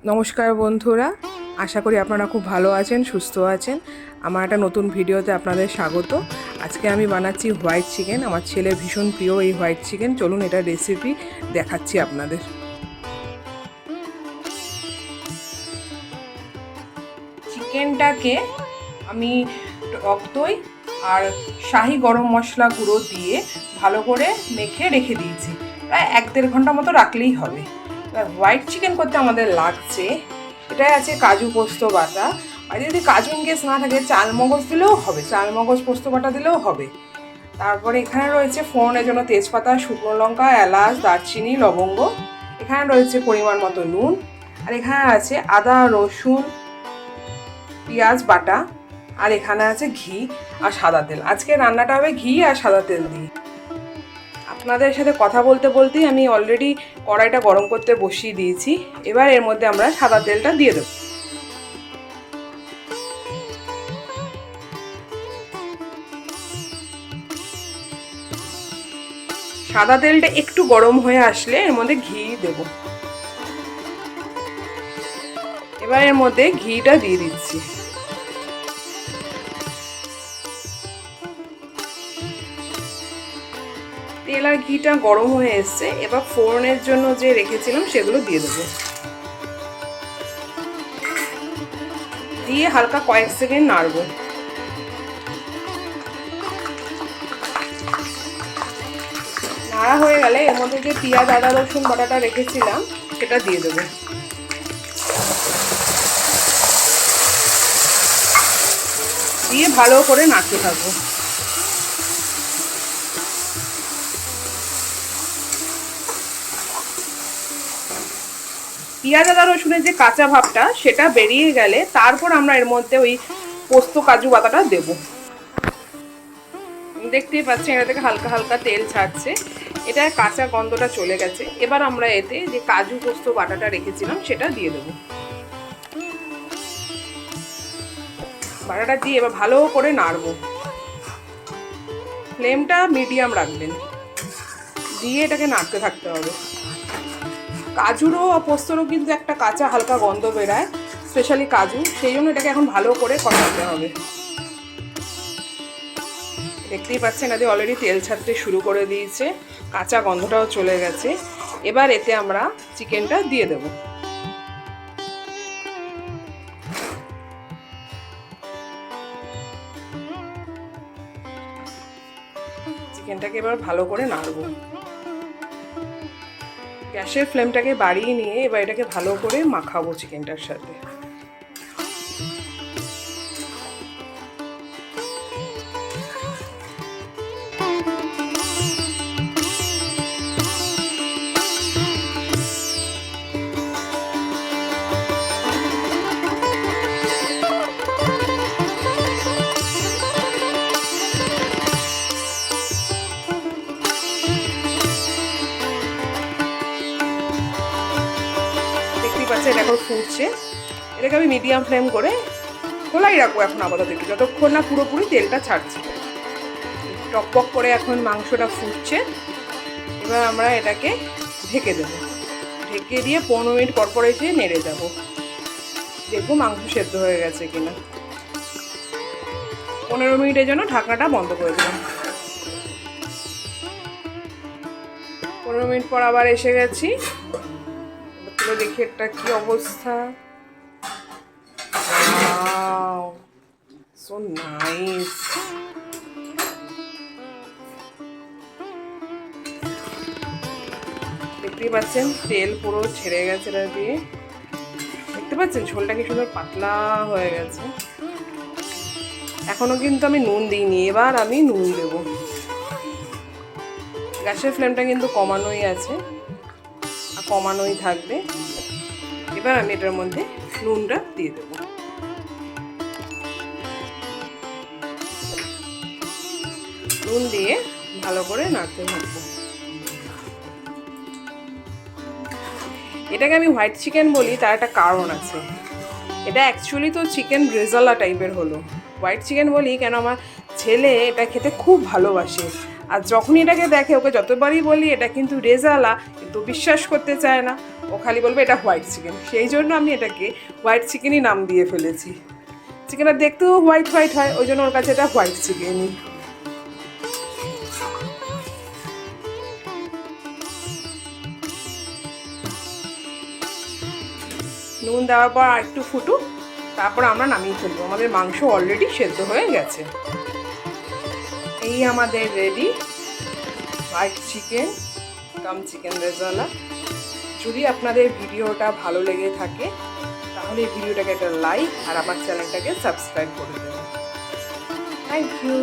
নমস্কার বন্ধুরা, আশা করি আপনারা খুব ভালো আছেন, সুস্থ আছেন। আমার একটা নতুন ভিডিওতে আপনাদের স্বাগত। আজকে আমি বানাচ্ছি হোয়াইট চিকেন। আমার ছেলের ভীষণ প্রিয় এই হোয়াইট চিকেন। চলুন এটা রেসিপি দেখাচ্ছি আপনাদের। চিকেনটাকে আমি টক দই আর শাহি গরম মশলা গুঁড়ো দিয়ে ভালো করে মেখে রেখে দিয়েছি। প্রায় 1-1.5 ঘন্টা মতো রাখলেই হবে। হোয়াইট চিকেন করতে আমাদের লাগছে, এটাই আছে কাজু পোস্ত বাটা। আর যদি কাজু ইনকেস না থাকে চালমগজ দিলেও হবে, চালমগজ পোস্ত বাটা দিলেও হবে। তারপরে এখানে রয়েছে ফোড়নের জন্য তেজপাতা, শুকনো লঙ্কা, এলাচ, দারচিনি, লবঙ্গ। এখানে রয়েছে পরিমাণ মতো নুন। আর এখানে আছে আদা, রসুন, পেঁয়াজ বাটা। আর এখানে আছে ঘি আর সাদা তেল। আজকে রান্নাটা হবে ঘি আর সাদা তেল দিয়ে। আপনাদের সাথে কথা বলতে বলতেই আমি অলরেডি কড়াইটা গরম করতে বসিয়ে দিয়েছি। এবার এর মধ্যে আমরা সাদা তেলটা দিয়ে দেব। সাদা তেলটা একটু গরম হয়ে আসলে এর মধ্যে ঘি দেব। এবার এর মধ্যে ঘিটা দিয়ে দিচ্ছি। তেল আর ঘিটা গরম হয়ে এসছে। এবার ফোড়নের জন্য যে রেখেছিলাম সেগুলো দিয়ে দেবো। দিয়ে হালকা কয়েক সেকেন্ড নাড়বো। নাড়া হয়ে গেলে এর মধ্যে যে পেঁয়াজ, আদা, রসুন বাটাটা রেখেছিলাম সেটা দিয়ে দেবো। দিয়ে ভালো করে নাড়তে থাকবো। পেঁয়াজ, আদা, রসুনের যে কাঁচা ভাবটা সেটা বেরিয়ে গেলে তারপর আমরা এর মধ্যে ওই পোস্ত কাজু বাটাটা দেব। দেখতেই পাচ্ছেন এটা থেকে হালকা হালকা তেল ছাড়ছে। এটা কাঁচা গন্ধটা চলে গেছে। এবার আমরা এতে যে কাজু পোস্ত বাটাটা রেখেছিলাম সেটা দিয়ে দেবো। বাটাটা দিয়ে এবার ভালো করে নাড়বো। ফ্লেমটা মিডিয়াম রাখবেন। দিয়ে এটাকে নাড়তে থাকতে হবে। কাজুরও পোস্তরও কিন্তু একটা কাঁচা হালকা গন্ধ বেরায়, স্পেশালি কাজু। সেই জন্য এটাকে এখন ভালো করে কষাতে হবে। দেখতেই পাচ্ছেন এতে অলরেডি তেল ছাড়তে শুরু করে দিয়েছে, কাঁচা গন্ধটাও চলে গেছে। এবার এতে আমরা চিকেনটা দিয়ে দেব। চিকেনটাকে এবার ভালো করে নাড়বো। গ্যাসের ফ্লেমটাকে বাড়িয়ে নিয়ে এবার এটাকে ভালো করে মাখাবো চিকেনটার সাথে। এটা এখন ফুটছে। এটাকে আমি মিডিয়াম ফ্লেম করে খোলাই রাখবো এখন আপাতত, একটু যতক্ষণ না পুরোপুরি তেলটা ছাড়ছে। টকপক করে এখন মাংসটা ফুটছে। এবার আমরা এটাকে ঢেকে দেবো। ঢেকে দিয়ে 15 মিনিট পর পর এসে নেড়ে যাবো। দেখবো মাংস সেদ্ধ হয়ে গেছে কিনা। 15 মিনিটের জন্য ঢাকনাটা বন্ধ করে দিলাম। 15 মিনিট পর আবার এসে গেছি। দেখি একটা কি অবস্থা। So nice. দেখতেই পাচ্ছেন তেল পুরো ছেড়ে গেছে এটা দিয়ে। দেখতে পাচ্ছেন ঝোলটা কি সুন্দর পাতলা হয়ে গেছে। এখনো কিন্তু আমি নুন দিইনি। এবার আমি নুন দেব। গ্যাসের ফ্লেমটা কিন্তু কমানোই আছে আর কমানোই থাকবে। এবার আমি এটার মধ্যে নুনটা দিয়ে দেবো। নুন দিয়ে ভালো করে নাড়তে থাকবো। এটাকে আমি হোয়াইট চিকেন বলি, তার একটা কারণ আছে। এটা অ্যাকচুয়ালি তো চিকেন রেজালা টাইপের হলো। হোয়াইট চিকেন বলি কেন, আমার ছেলে এটা খেতে খুব ভালোবাসে। আর যখনই এটাকে দেখে, ওকে যতবারই বলি এটা কিন্তু রেজালা, কিন্তু বিশ্বাস করতে চায় না। ও খালি বলবে এটা হোয়াইট চিকেন। সেই জন্য আমি এটাকে হোয়াইট চিকেনই নাম দিয়ে ফেলেছি। চিকেনটা দেখতেও হোয়াইট হোয়াইট হয়, ওই জন্য ওর কাছে এটা হোয়াইট চিকেনই। নুন দেওয়ার পর আর একটু ফুটুক, তারপর আমরা নামিয়ে ফেলবো। আমাদের মাংস অলরেডি সেদ্ধ হয়ে গেছে। এই আমাদের রেডি হোয়াইট চিকেন কাম চিকেন রেজালা। যদি আপনাদের ভিডিওটা ভালো লেগে থাকে তাহলে ভিডিওটাকে একটা লাইক আর আমার চ্যানেলটাকে সাবস্ক্রাইব করে দেবেন। Thank you.